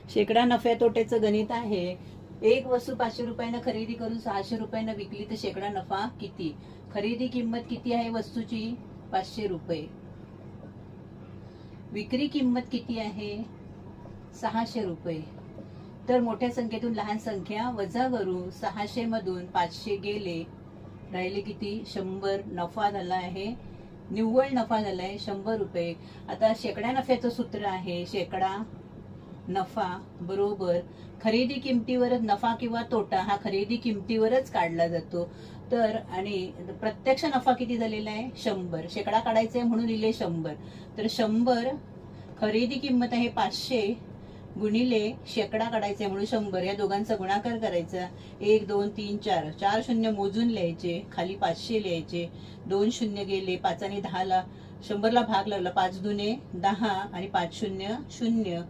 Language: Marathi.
शेकडा नफ्या तोट्याचं गणित आहे. एक वस्तू 500 रुपयानं खरेदी करून 600 रुपयानं विकली तर शेकडा नफा किती? खरेदी किंमत किती आहे वस्तूची? 500 रुपये. विक्री किंमत किती आहे? 600 रुपये. तर मोठ्या संख्येतून लहान संख्या वजा करू. 600 मधून 500 गेले, राहिले किती? 100. नफा झाला आहे, निव्वळ नफा झालाय 100 रुपये. आता शेकडा नफ्याचं सूत्र आहे शेकडा नफा बरोबर खरेदी किमतीवरच नफा किंवा तोटा हा खरेदी किमतीवरच काढला जातो. तर आणि प्रत्यक्ष नफा किती झालेला आहे? 100. शेकडा काढायचा आहे म्हणून लिहिले 100. तर 100 खरेदी किंमत आहे 500 गुणिले शेकडा काढायचा आहे म्हणून 100. या दोघांचा गुणाकार करायचा. 1 2 3 4 4 शून्य मोजून लिहायचे, खाली 500 लिहायचे. 2 शून्य गेले, 5 आणि 10 ला 100 ला भाग लावला. 5 दुने 10 आणि 5 शून्य 0.